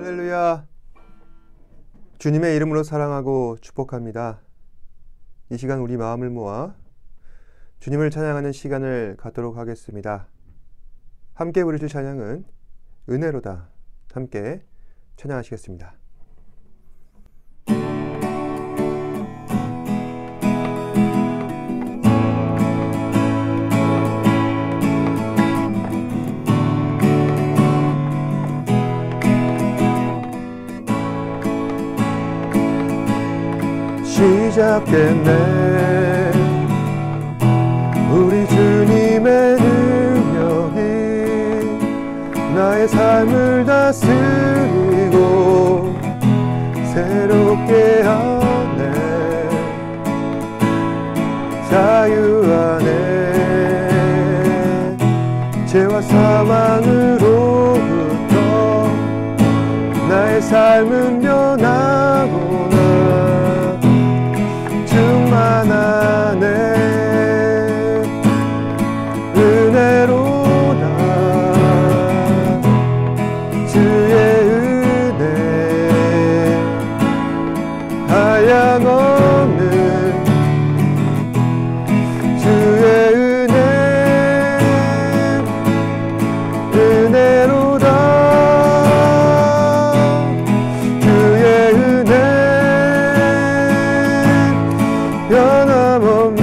할렐루야. 주님의 이름으로 사랑하고 축복합니다. 이 시간 우리 마음을 모아 주님을 찬양하는 시간을 갖도록 하겠습니다. 함께 부르실 찬양은 은혜로다. 함께 찬양하시겠습니다. 시작됐네. 우리 주님의 능력이 나의 삶을 다스리고 새롭게 하네. 자유 안에 죄와 사망으로부터 나의 삶은 변하구나. 충만하네. 은혜로다. 주의 은혜 한량없는 주의 은혜 은혜로다. 주의 은혜 변함없는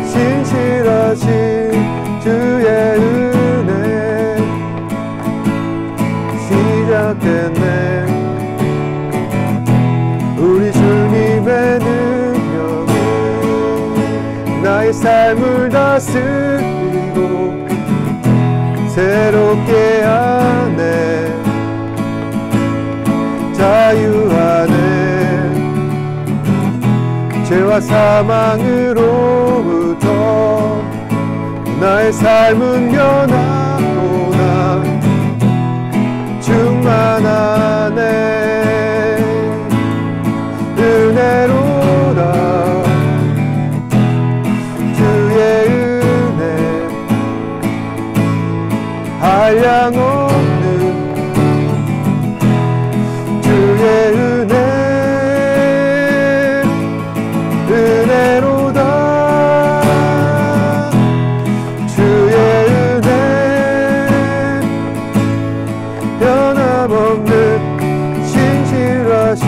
신실하신 주의 은혜. 시작됐네. 우리 주님의 능력이 나의 삶을 다스리고 새롭게 하네. 자유 안에 죄와 사망으로부터 나의 삶은 변하구나. 충만하네. 은혜로다. 주의 은혜 한량없는 주의 은혜 은혜로다. 주의 은혜 변함없는 신실하신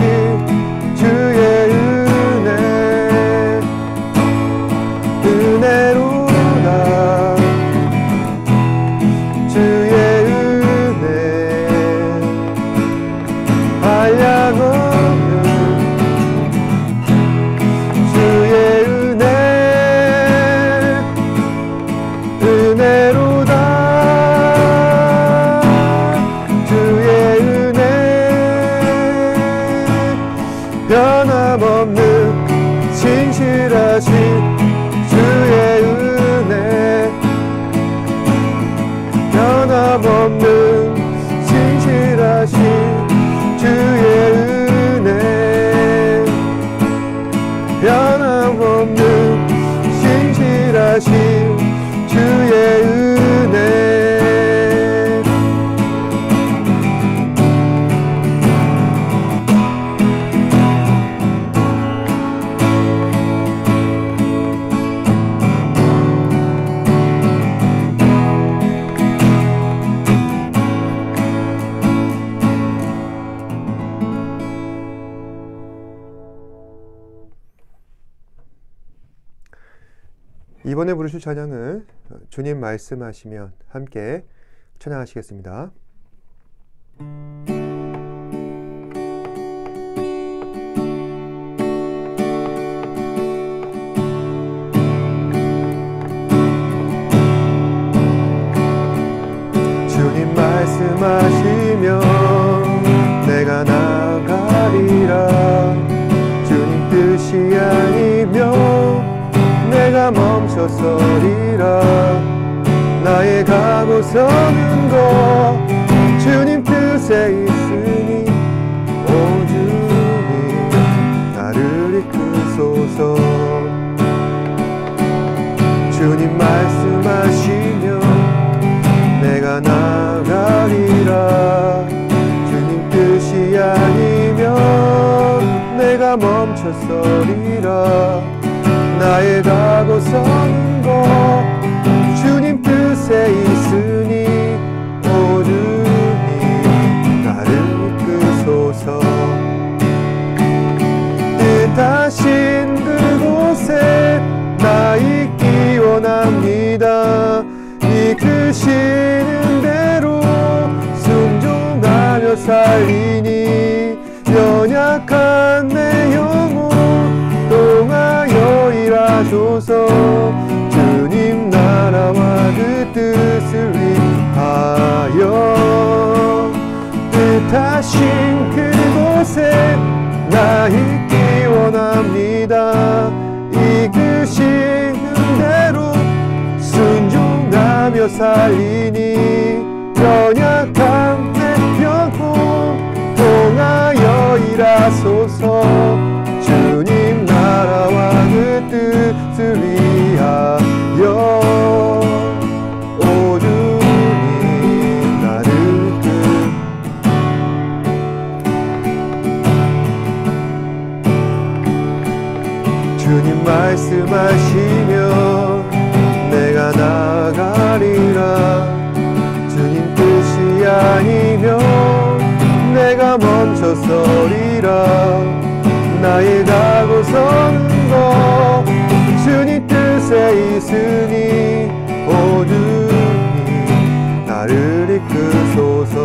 주의 은혜 은혜로다. 주의 은혜 한량없는 주의 은혜 은혜로다. 주의 은혜 변함없는 신실하신 주의 은혜 변함없는 신실하신 주의 은혜 변함없는 신실하신 주의 은혜. 이번에 부르실 찬양은 주님 말씀하시면 함께 찬양하시겠습니다. 주님 말씀하시면 내가 나가리라. 주님 뜻이 아니면 내가 멈춰서리라. 나의 가고 서는 것 주님 뜻에 있으니 오 주님 나를 이끄소서. 주님 말씀하시면 내가 나가리라. 주님 뜻이 내가 멈춰서리라. 나의 가고 서는 것 주님 뜻에 있으니 오 주님 나를 이끄소서. 뜻하신 그곳에 나 있기 원합니다. 이끄시는 대로 순종하며 살리니 연약한 내 영혼 동하여 일하소서. 주님 나라와 그 뜻을 위하여 뜻하신 그곳에 나 있기 원합니다. 이끄시는 대로 순종하며 살리니 연약한 내 영혼 동하여 일하소서. 주님 나라와 그 뜻을 위하여 오 주님 나를 주님 말씀하시면 내가 나아가리라. 주님 뜻이 아니면 내가 멈춰서리라. 나의 가고 서는 것 주님 뜻에 있으니 오 주님 나를 이끄소서.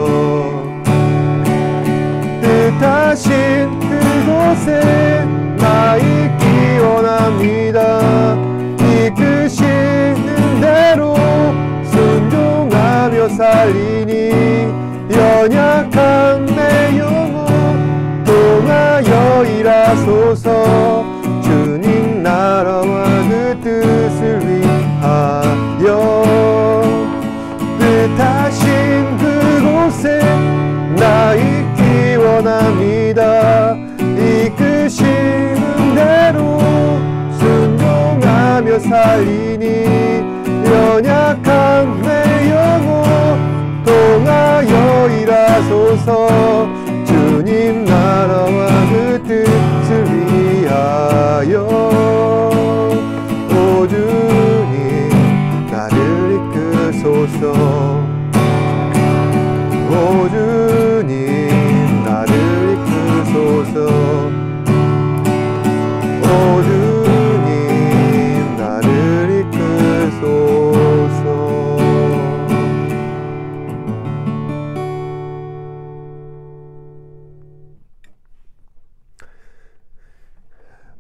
뜻하신 그곳에 나 있기 원합니다. 이끄시는 대로 순종하며 살리니 연약한 내 영혼 동하여 일하소서. 주님 나라와 그 뜻을 위하여 뜻하신 그곳에 나 있기 원합니다. 이끄시는 대로 순종하며 살리니 연약한 내 영혼 동하여 일하소서. 주님 나라와 그 뜻을 위하여 오 주님 나를 이끄소서. 오 주님 나를 이끄소서. 오 주님 나를 이끄소서.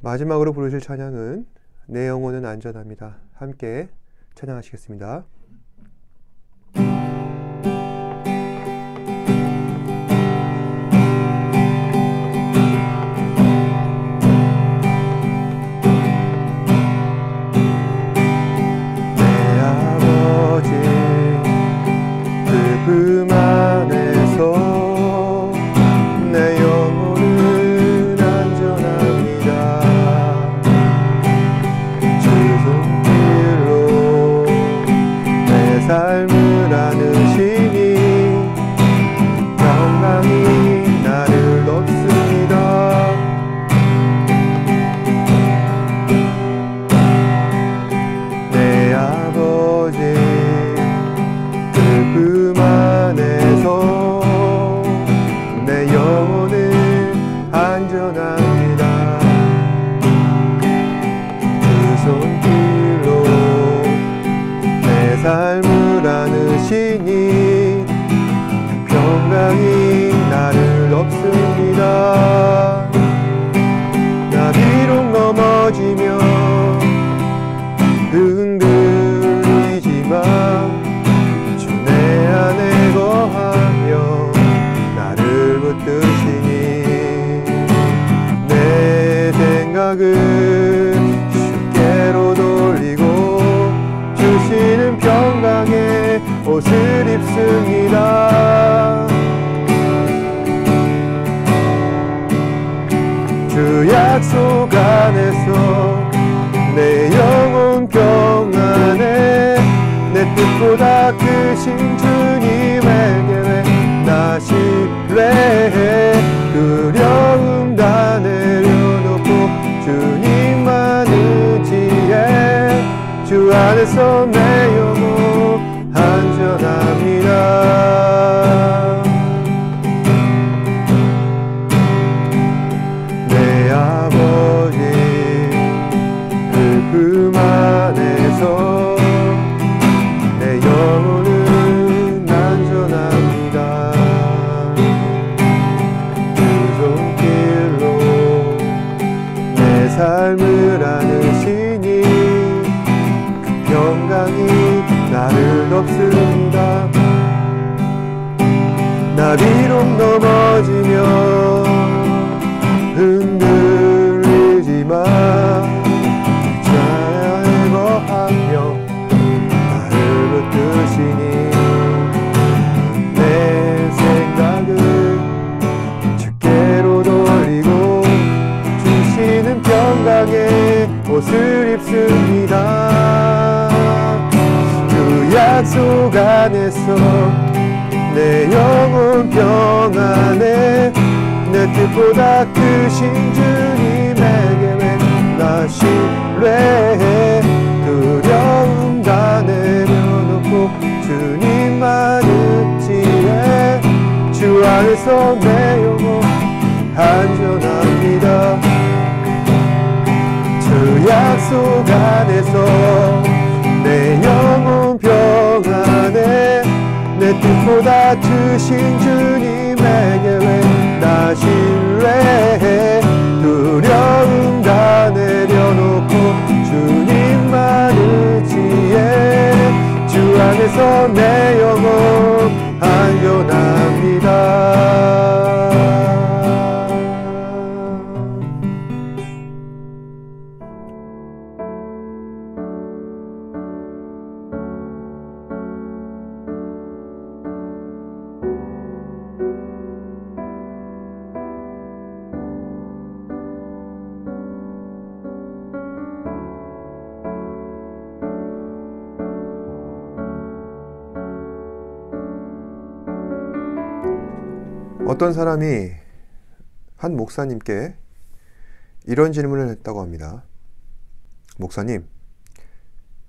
마지막으로 부르실 찬양은 내 영혼은 안전합니다. 함께 찬양하시겠습니다. 그 안에서 내 영혼은 안전합니다. 주 손길로 내 삶을 안으시니 평강이 나를 덮습니다. 내 아버지 그 안에서 내 영혼은 안전합니다. 그 손길로 내 삶을 안으시니 평강이 나를 덮습니다. 나 비록 넘어지며 흔들리지만 내 안에 거하며 나를 붙드시니 내 생각은 쉽게로 돌리고 주시는 평강의 옷을 입습니다. 주 약속 안에서 내 영혼 평안해. 내 뜻보다 크신 주님의 계획 나 신뢰해. 두려움 다 내려놓고 안전합니다. 내 아버지 그 안에서 내 영혼은 안전합니다. 그 손길로 내 삶을 안으시니 그 평강이 나를 덮습니다. 나 비록 넘어지면 흔들리지만 자연을 거하며 나를 붙드시니 내 생각을 주께로 돌리고 주시는 평강의 옷을 입습니다. 그 약속 안에서 내 영혼 평안해 내 뜻보다 크신 주님에게 나 신뢰해 두려움 다 내려놓고 주님만 의지해 주 안에서 내 영혼 안전합니다. 주 약속 안에서 내 영혼 평안해 내 뜻보다 크신 주님에게 나 신뢰해 두려움 다 내려놓고 주님만 의지해 주 안에서 내 영혼 안전합니다. 어떤 사람이 한 목사님께 이런 질문을 했다고 합니다. 목사님,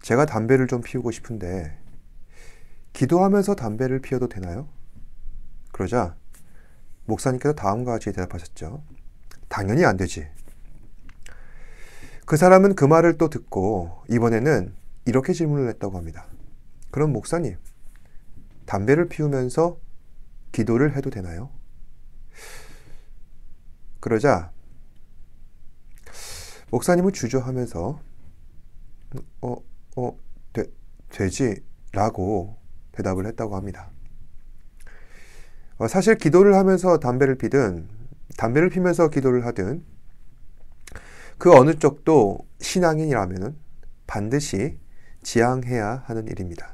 제가 담배를 좀 피우고 싶은데 기도하면서 담배를 피워도 되나요? 그러자 목사님께서 다음과 같이 대답하셨죠. 당연히 안 되지. 그 사람은 그 말을 또 듣고 이번에는 이렇게 질문을 했다고 합니다. 그럼 목사님, 담배를 피우면서 기도를 해도 되나요? 그러자 목사님은 주저하면서 되지 라고 대답을 했다고 합니다. 사실 기도를 하면서 담배를 피든 담배를 피면서 기도를 하든 그 어느 쪽도 신앙인이라면 반드시 지향해야 하는 일입니다.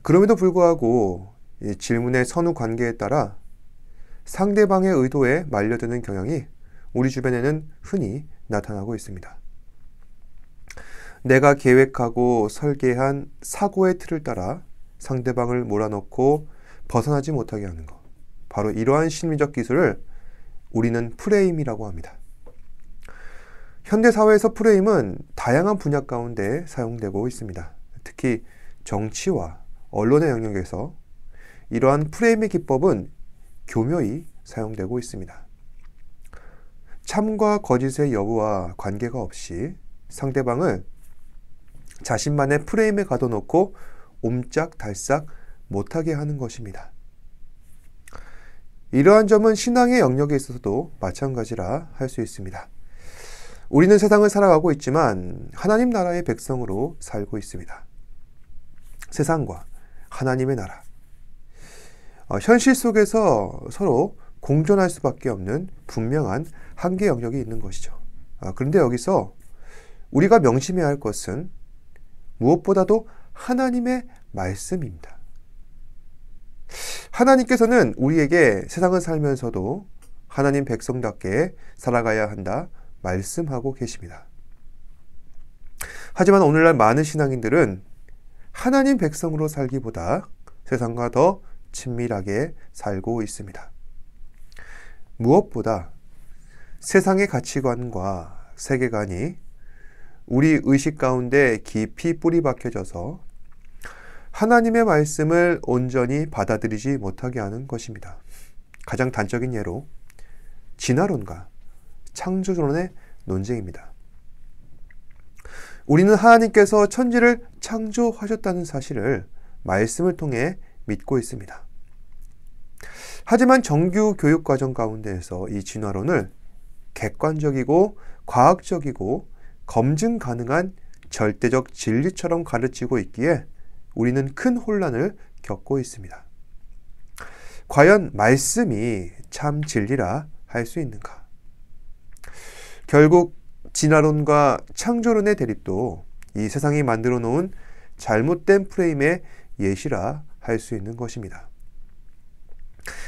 그럼에도 불구하고 이 질문의 선후 관계에 따라 상대방의 의도에 말려드는 경향이 우리 주변에는 흔히 나타나고 있습니다. 내가 계획하고 설계한 사고의 틀을 따라 상대방을 몰아넣고 벗어나지 못하게 하는 것. 바로 이러한 심리적 기술을 우리는 프레임이라고 합니다. 현대사회에서 프레임은 다양한 분야 가운데 사용되고 있습니다. 특히 정치와 언론의 영역에서 이러한 프레임의 기법은 교묘히 사용되고 있습니다. 참과 거짓의 여부와 관계가 없이 상대방을 자신만의 프레임에 가둬놓고 옴짝달싹 못하게 하는 것입니다. 이러한 점은 신앙의 영역에 있어서도 마찬가지라 할 수 있습니다. 우리는 세상을 살아가고 있지만 하나님 나라의 백성으로 살고 있습니다. 세상과 하나님의 나라. 현실 속에서 서로 공존할 수밖에 없는 분명한 한계 영역이 있는 것이죠. 그런데 여기서 우리가 명심해야 할 것은 무엇보다도 하나님의 말씀입니다. 하나님께서는 우리에게 세상을 살면서도 하나님 백성답게 살아가야 한다 말씀하고 계십니다. 하지만 오늘날 많은 신앙인들은 하나님 백성으로 살기보다 세상과 더 친밀하게 살고 있습니다. 무엇보다 세상의 가치관과 세계관이 우리 의식 가운데 깊이 뿌리 박혀져서 하나님의 말씀을 온전히 받아들이지 못하게 하는 것입니다. 가장 단적인 예로 진화론과 창조론의 논쟁입니다. 우리는 하나님께서 천지를 창조하셨다는 사실을 말씀을 통해 믿고 있습니다. 하지만 정규 교육 과정 가운데에서 이 진화론을 객관적이고 과학적이고 검증 가능한 절대적 진리처럼 가르치고 있기에 우리는 큰 혼란을 겪고 있습니다. 과연 말씀이 참 진리라 할 수 있는가? 결국 진화론과 창조론의 대립도 이 세상이 만들어 놓은 잘못된 프레임의 예시라 할 수 있는 것입니다.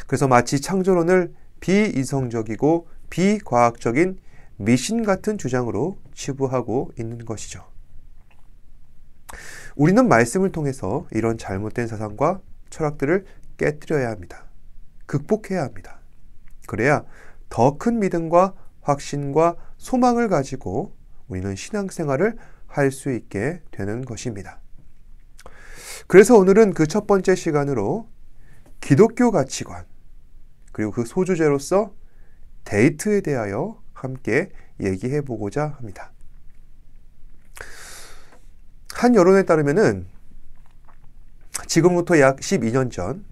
그래서 마치 창조론을 비이성적이고 비과학적인 미신 같은 주장으로 치부하고 있는 것이죠. 우리는 말씀을 통해서 이런 잘못된 사상과 철학들을 깨뜨려야 합니다. 극복해야 합니다. 그래야 더 큰 믿음과 확신과 소망을 가지고 우리는 신앙생활을 할 수 있게 되는 것입니다. 그래서 오늘은 그 첫 번째 시간으로 기독교 가치관 그리고 그 소주제로서 데이트에 대하여 함께 얘기해 보고자 합니다. 한 여론에 따르면은 지금부터 약 12년 전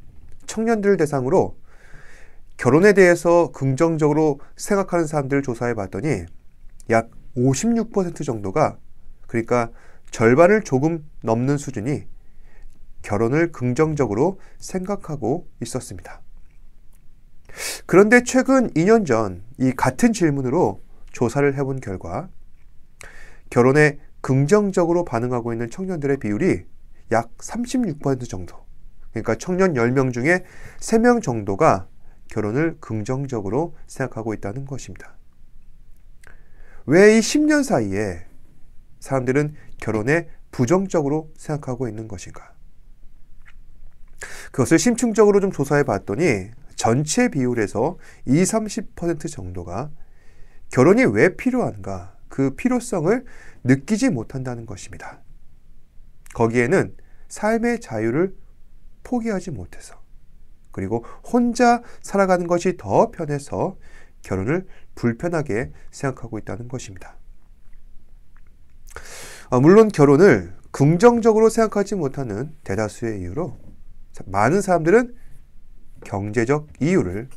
청년들을 대상으로 결혼에 대해서 긍정적으로 생각하는 사람들을 조사해 봤더니 약 56% 정도가, 그러니까 절반을 조금 넘는 수준이 결혼을 긍정적으로 생각하고 있었습니다. 그런데 최근 2년 전 이 같은 질문으로 조사를 해본 결과 결혼에 긍정적으로 반응하고 있는 청년들의 비율이 약 36% 정도, 그러니까 청년 10명 중에 3명 정도가 결혼을 긍정적으로 생각하고 있다는 것입니다. 왜 이 10년 사이에 사람들은 결혼에 부정적으로 생각하고 있는 것인가? 그것을 심층적으로 좀 조사해 봤더니 전체 비율에서 20-30% 정도가 결혼이 왜 필요한가, 그 필요성을 느끼지 못한다는 것입니다. 거기에는 삶의 자유를 포기하지 못해서, 그리고 혼자 살아가는 것이 더 편해서 결혼을 불편하게 생각하고 있다는 것입니다. 물론 결혼을 긍정적으로 생각하지 못하는 대다수의 이유로 많은 사람들은 경제적 이유를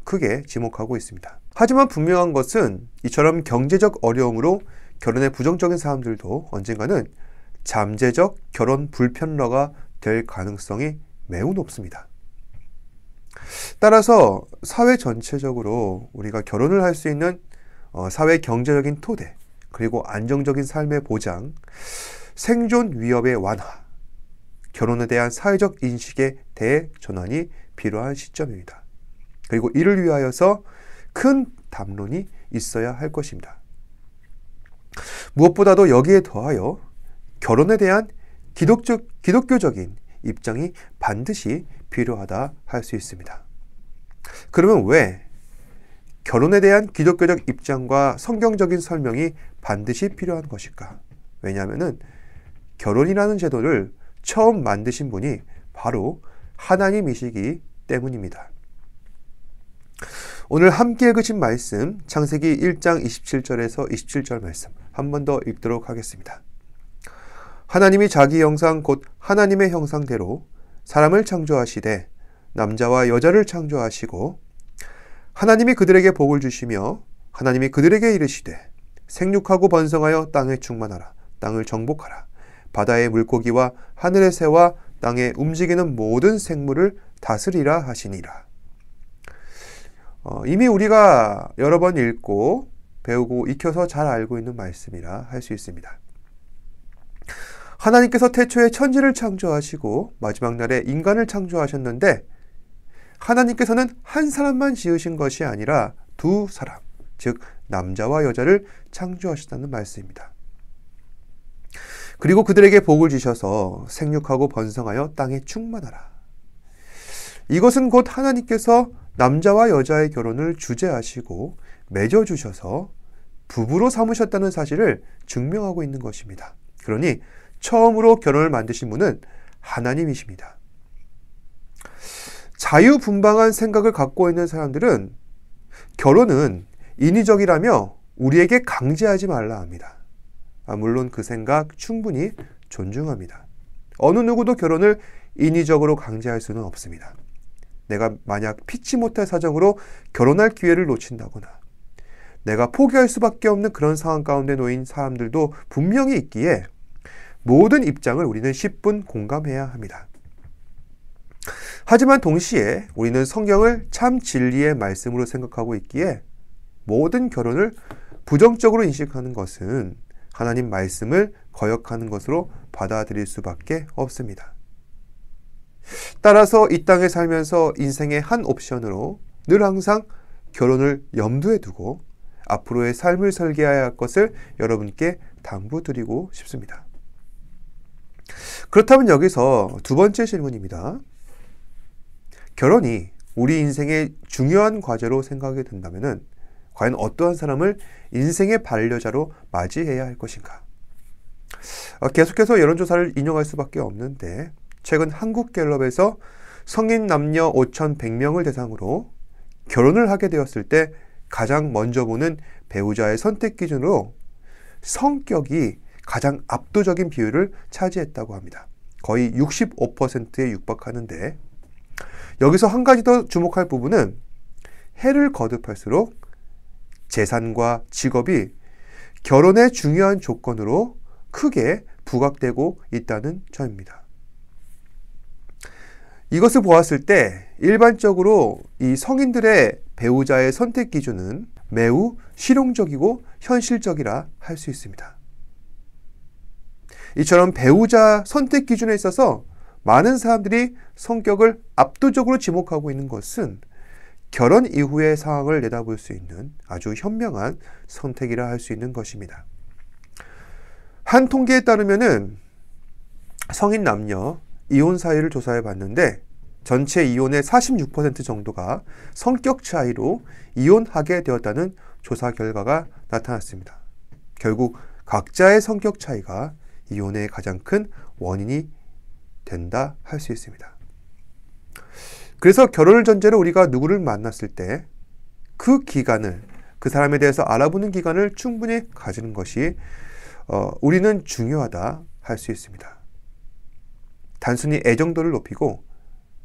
크게 지목하고 있습니다. 하지만 분명한 것은 이처럼 경제적 어려움으로 결혼에 부정적인 사람들도 언젠가는 잠재적 결혼 불편러가 될 가능성이 매우 높습니다. 따라서 사회 전체적으로 우리가 결혼을 할 수 있는 사회 경제적인 토대, 그리고 안정적인 삶의 보장, 생존 위협의 완화, 결혼에 대한 사회적 인식의 대전환이 필요한 시점입니다. 그리고 이를 위하여서 큰 담론이 있어야 할 것입니다. 무엇보다도 여기에 더하여 결혼에 대한 기독교적인 입장이 반드시 필요하다 할 수 있습니다. 그러면 왜 결혼에 대한 기독교적 입장과 성경적인 설명이 반드시 필요한 것일까? 왜냐하면 결혼이라는 제도를 처음 만드신 분이 바로 하나님이시기 때문입니다. 오늘 함께 읽으신 말씀, 창세기 1장 27절에서 27절 말씀 한 번 더 읽도록 하겠습니다. 하나님이 자기 형상 곧 하나님의 형상대로 사람을 창조하시되 남자와 여자를 창조하시고 하나님이 그들에게 복을 주시며 하나님이 그들에게 이르시되 생육하고 번성하여 땅에 충만하라. 땅을 정복하라. 바다의 물고기와 하늘의 새와 땅에 움직이는 모든 생물을 다스리라 하시니라. 이미 우리가 여러 번 읽고 배우고 익혀서 잘 알고 있는 말씀이라 할 수 있습니다. 하나님께서 태초에 천지를 창조하시고 마지막 날에 인간을 창조하셨는데 하나님께서는 한 사람만 지으신 것이 아니라 두 사람, 즉 남자와 여자를 창조하셨다는 말씀입니다. 그리고 그들에게 복을 주셔서 생육하고 번성하여 땅에 충만하라. 이것은 곧 하나님께서 남자와 여자의 결혼을 주재하시고 맺어주셔서 부부로 삼으셨다는 사실을 증명하고 있는 것입니다. 그러니 처음으로 결혼을 만드신 분은 하나님이십니다. 자유분방한 생각을 갖고 있는 사람들은 결혼은 인위적이라며 우리에게 강제하지 말라 합니다. 물론 그 생각 충분히 존중합니다. 어느 누구도 결혼을 인위적으로 강제할 수는 없습니다. 내가 만약 피치 못할 사정으로 결혼할 기회를 놓친다거나 내가 포기할 수밖에 없는 그런 상황 가운데 놓인 사람들도 분명히 있기에 모든 입장을 우리는 10분 공감해야 합니다. 하지만 동시에 우리는 성경을 참 진리의 말씀으로 생각하고 있기에 모든 결혼을 부정적으로 인식하는 것은 하나님 말씀을 거역하는 것으로 받아들일 수밖에 없습니다. 따라서 이 땅에 살면서 인생의 한 옵션으로 늘 항상 결혼을 염두에 두고 앞으로의 삶을 설계해야 할 것을 여러분께 당부드리고 싶습니다. 그렇다면 여기서 두 번째 질문입니다. 결혼이 우리 인생의 중요한 과제로 생각이 된다면 과연 어떠한 사람을 인생의 반려자로 맞이해야 할 것인가? 계속해서 여론조사를 인용할 수밖에 없는데 최근 한국갤럽에서 성인 남녀 5,100명을 대상으로 결혼을 하게 되었을 때 가장 먼저 보는 배우자의 선택 기준으로 성격이 가장 압도적인 비율을 차지했다고 합니다. 거의 65%에 육박하는데 여기서 한 가지 더 주목할 부분은 해를 거듭할수록 재산과 직업이 결혼의 중요한 조건으로 크게 부각되고 있다는 점입니다. 이것을 보았을 때 일반적으로 이 성인들의 배우자의 선택 기준은 매우 실용적이고 현실적이라 할 수 있습니다. 이처럼 배우자 선택 기준에 있어서 많은 사람들이 성격을 압도적으로 지목하고 있는 것은 결혼 이후의 상황을 내다볼 수 있는 아주 현명한 선택이라 할 수 있는 것입니다. 한 통계에 따르면은 성인 남녀 이혼 사유를 조사해 봤는데 전체 이혼의 46% 정도가 성격 차이로 이혼하게 되었다는 조사 결과가 나타났습니다. 결국 각자의 성격 차이가 이혼의 가장 큰 원인이 된다 할 수 있습니다. 그래서 결혼을 전제로 우리가 누구를 만났을 때 그 기간을, 그 사람에 대해서 알아보는 기간을 충분히 가지는 것이 우리는 중요하다 할 수 있습니다. 단순히 애정도를 높이고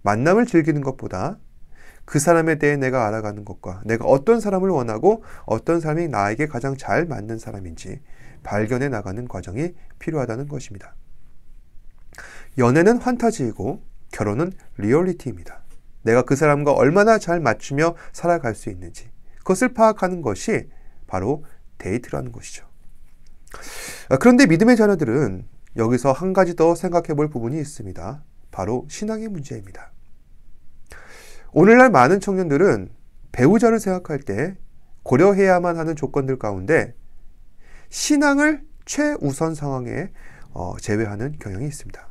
만남을 즐기는 것보다 그 사람에 대해 내가 알아가는 것과 내가 어떤 사람을 원하고 어떤 사람이 나에게 가장 잘 맞는 사람인지 발견해 나가는 과정이 필요하다는 것입니다. 연애는 환타지이고 결혼은 리얼리티입니다. 내가 그 사람과 얼마나 잘 맞추며 살아갈 수 있는지 그것을 파악하는 것이 바로 데이트라는 것이죠. 그런데 믿음의 자녀들은 여기서 한 가지 더 생각해 볼 부분이 있습니다. 바로 신앙의 문제입니다. 오늘날 많은 청년들은 배우자를 생각할 때 고려해야만 하는 조건들 가운데 신앙을 최우선 상황에 제외하는 경향이 있습니다.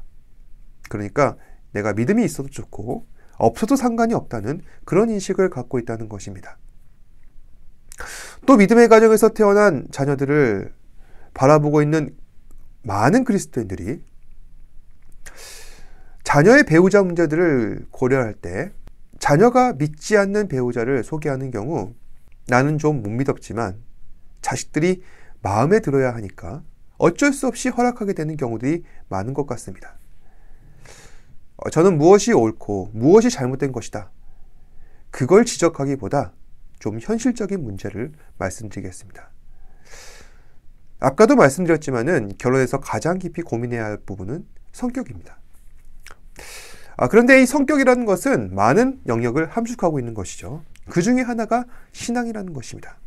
그러니까 내가 믿음이 있어도 좋고 없어도 상관이 없다는 그런 인식을 갖고 있다는 것입니다. 또 믿음의 가정에서 태어난 자녀들을 바라보고 있는 많은 그리스도인들이 자녀의 배우자 문제들을 고려할 때 자녀가 믿지 않는 배우자를 소개하는 경우 나는 좀 못 믿었지만 자식들이 마음에 들어야 하니까 어쩔 수 없이 허락하게 되는 경우들이 많은 것 같습니다. 저는 무엇이 옳고 무엇이 잘못된 것이다. 그걸 지적하기보다 좀 현실적인 문제를 말씀드리겠습니다. 아까도 말씀드렸지만은 결혼에서 가장 깊이 고민해야 할 부분은 성격입니다. 그런데 이 성격이라는 것은 많은 영역을 함축하고 있는 것이죠. 그 중에 하나가 신앙이라는 것입니다.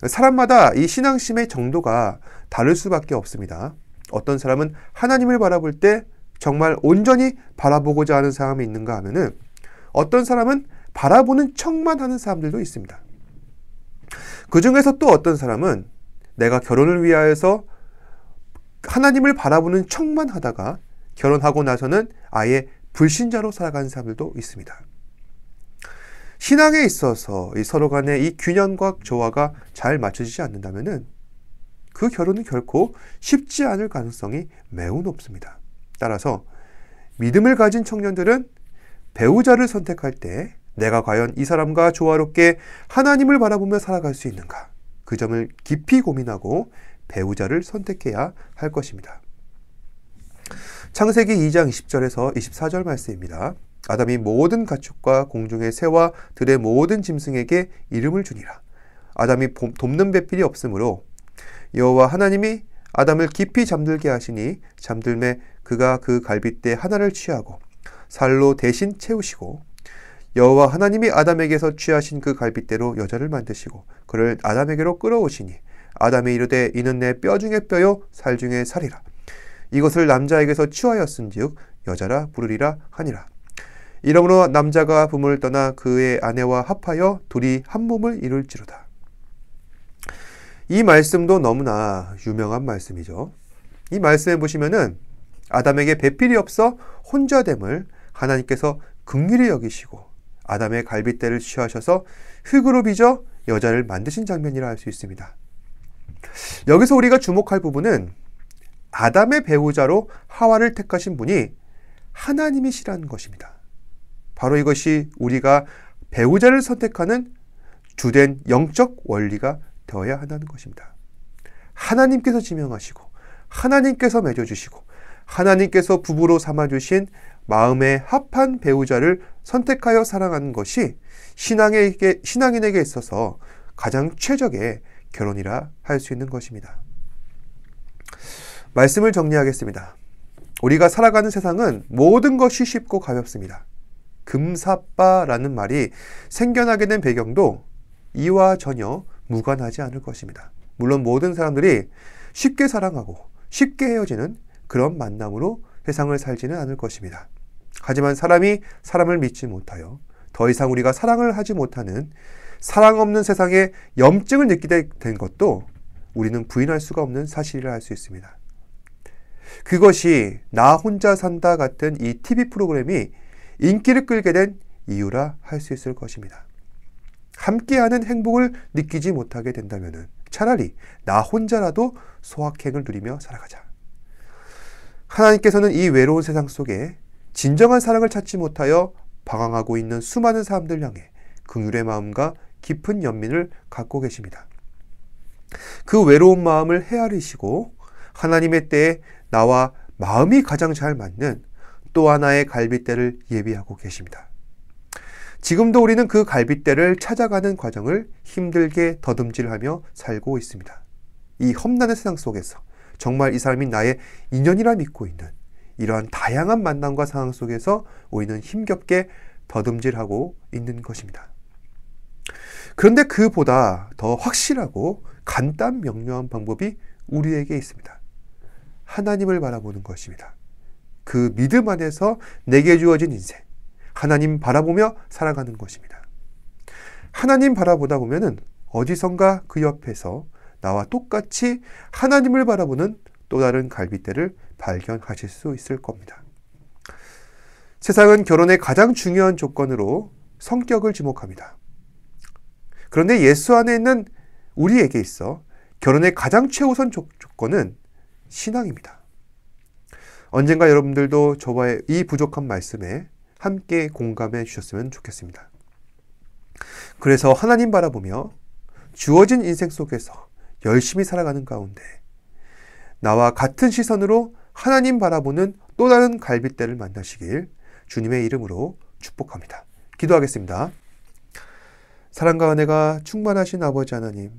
사람마다 이 신앙심의 정도가 다를 수밖에 없습니다. 어떤 사람은 하나님을 바라볼 때 정말 온전히 바라보고자 하는 사람이 있는가 하면은 어떤 사람은 바라보는 척만 하는 사람들도 있습니다. 그 중에서 또 어떤 사람은 내가 결혼을 위하여서 하나님을 바라보는 척만 하다가 결혼하고 나서는 아예 불신자로 살아가는 사람들도 있습니다. 신앙에 있어서 이 서로 간의 이 균형과 조화가 잘 맞춰지지 않는다면은 그 결혼은 결코 쉽지 않을 가능성이 매우 높습니다. 따라서 믿음을 가진 청년들은 배우자를 선택할 때 내가 과연 이 사람과 조화롭게 하나님을 바라보며 살아갈 수 있는가? 그 점을 깊이 고민하고 배우자를 선택해야 할 것입니다. 창세기 2장 20절에서 24절 말씀입니다. 아담이 모든 가축과 공중의 새와 들의 모든 짐승에게 이름을 주니라. 아담이 돕는 배필이 없으므로 여호와 하나님이 아담을 깊이 잠들게 하시니 잠들매 그가 그 갈빗대 하나를 취하고 살로 대신 채우시고 여호와 하나님이 아담에게서 취하신 그 갈빗대로 여자를 만드시고 그를 아담에게로 끌어오시니 아담이 이르되 이는 내 뼈 중에 뼈요 살 중에 살이라. 이것을 남자에게서 취하였은즉 여자라 부르리라 하니라. 이러므로 남자가 부모를 떠나 그의 아내와 합하여 둘이 한 몸을 이룰지로다. 이 말씀도 너무나 유명한 말씀이죠. 이 말씀에 보시면은 아담에게 배필이 없어 혼자됨을 하나님께서 긍휼히 여기시고 아담의 갈빗대를 취하셔서 흙으로 빚어 여자를 만드신 장면이라 할 수 있습니다. 여기서 우리가 주목할 부분은 아담의 배우자로 하와를 택하신 분이 하나님이시라는 것입니다. 바로 이것이 우리가 배우자를 선택하는 주된 영적 원리가 되어야 한다는 것입니다. 하나님께서 지명하시고 하나님께서 맺어주시고 하나님께서 부부로 삼아주신 마음에 합한 배우자를 선택하여 사랑하는 것이 신앙인에게 있어서 가장 최적의 결혼이라 할 수 있는 것입니다. 말씀을 정리하겠습니다. 우리가 살아가는 세상은 모든 것이 쉽고 가볍습니다. 금사빠라는 말이 생겨나게 된 배경도 이와 전혀 무관하지 않을 것입니다. 물론 모든 사람들이 쉽게 사랑하고 쉽게 헤어지는 그런 만남으로 세상을 살지는 않을 것입니다. 하지만 사람이 사람을 믿지 못하여 더 이상 우리가 사랑을 하지 못하는 사랑 없는 세상에 염증을 느끼게 된 것도 우리는 부인할 수가 없는 사실이라 할 수 있습니다. 그것이 나 혼자 산다 같은 이 TV 프로그램이 인기를 끌게 된 이유라 할 수 있을 것입니다. 함께하는 행복을 느끼지 못하게 된다면 차라리 나 혼자라도 소확행을 누리며 살아가자. 하나님께서는 이 외로운 세상 속에 진정한 사랑을 찾지 못하여 방황하고 있는 수많은 사람들 향해 긍휼의 마음과 깊은 연민을 갖고 계십니다. 그 외로운 마음을 헤아리시고 하나님의 때에 나와 마음이 가장 잘 맞는 또 하나의 갈빗대를 예비하고 계십니다. 지금도 우리는 그 갈빗대를 찾아가는 과정을 힘들게 더듬질하며 살고 있습니다. 이 험난한 세상 속에서 정말 이 사람이 나의 인연이라 믿고 있는 이러한 다양한 만남과 상황 속에서 우리는 힘겹게 더듬질하고 있는 것입니다. 그런데 그보다 더 확실하고 간단 명료한 방법이 우리에게 있습니다. 하나님을 바라보는 것입니다. 그 믿음 안에서 내게 주어진 인생, 하나님 바라보며 살아가는 것입니다. 하나님 바라보다 보면은 어디선가 그 옆에서 나와 똑같이 하나님을 바라보는 또 다른 갈빗대를 발견하실 수 있을 겁니다. 세상은 결혼의 가장 중요한 조건으로 성격을 지목합니다. 그런데 예수 안에 있는 우리에게 있어 결혼의 가장 최우선 조건은 신앙입니다. 언젠가 여러분들도 저와의 이 부족한 말씀에 함께 공감해 주셨으면 좋겠습니다. 그래서 하나님 바라보며 주어진 인생 속에서 열심히 살아가는 가운데 나와 같은 시선으로 하나님 바라보는 또 다른 갈빗대를 만나시길 주님의 이름으로 축복합니다. 기도하겠습니다. 사랑과 은혜가 충만하신 아버지 하나님,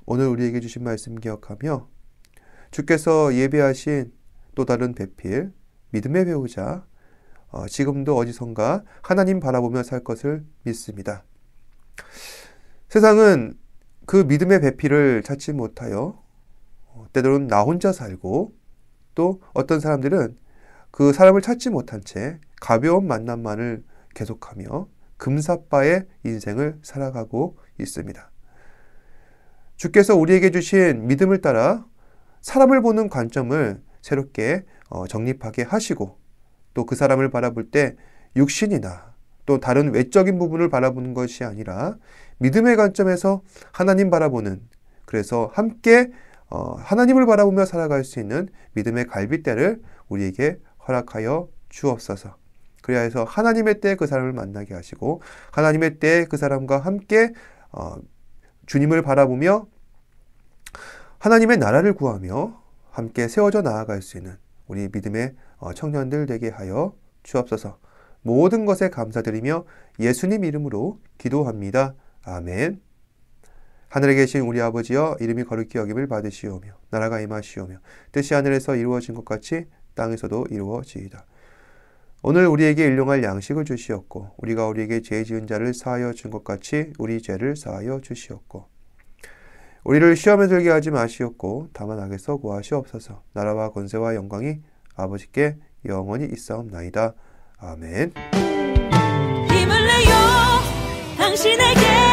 오늘 우리에게 주신 말씀 기억하며 주께서 예비하신 또 다른 배필, 믿음의 배우자, 지금도 어디선가 하나님 바라보며 살 것을 믿습니다. 세상은 그 믿음의 배필을 찾지 못하여 때로는 나 혼자 살고 또 어떤 사람들은 그 사람을 찾지 못한 채 가벼운 만남만을 계속하며 금사빠의 인생을 살아가고 있습니다. 주께서 우리에게 주신 믿음을 따라 사람을 보는 관점을 새롭게 정립하게 하시고 또 그 사람을 바라볼 때 육신이나 또 다른 외적인 부분을 바라보는 것이 아니라 믿음의 관점에서 하나님 바라보는, 그래서 함께 하나님을 바라보며 살아갈 수 있는 믿음의 갈빗대를 우리에게 허락하여 주옵소서. 그래야 해서 하나님의 때에 그 사람을 만나게 하시고 하나님의 때에 그 사람과 함께 주님을 바라보며 하나님의 나라를 구하며 함께 세워져 나아갈 수 있는 우리 믿음의 청년들 되게 하여 주옵소서. 모든 것에 감사드리며 예수님 이름으로 기도합니다. 아멘. 하늘에 계신 우리 아버지여, 이름이 거룩히 여김을 받으시오며 나라가 임하시오며 뜻이 하늘에서 이루어진 것 같이 땅에서도 이루어지이다. 오늘 우리에게 일용할 양식을 주시었고 우리가 우리에게 죄 지은 자를 사하여 준 것 같이 우리 죄를 사하여 주시었고 우리를 시험에 들게 하지 마시옵고 다만 악에서 구하시옵소서. 나라와 권세와 영광이 아버지께 영원히 있사옵나이다. 아멘. 힘을 내요 당신에게